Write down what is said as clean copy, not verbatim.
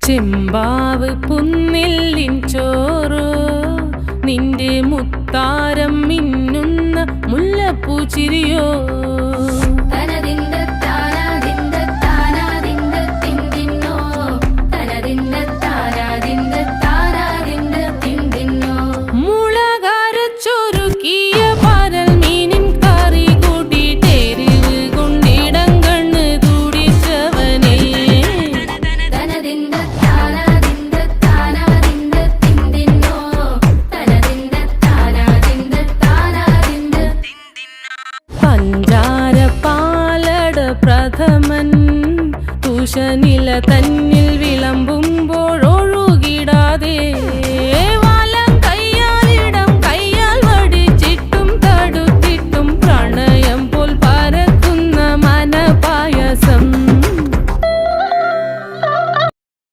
ചെമ്പാവ് പുന്നെല്ലിൻ ചോറോ നിന്റെ മുത്താരം മിന്നുന്ന മുല്ലപ്പൂച്ചിരിയോ പഞ്ചാര പാലട പ്രഥമൻ തുഷനില തന്നെ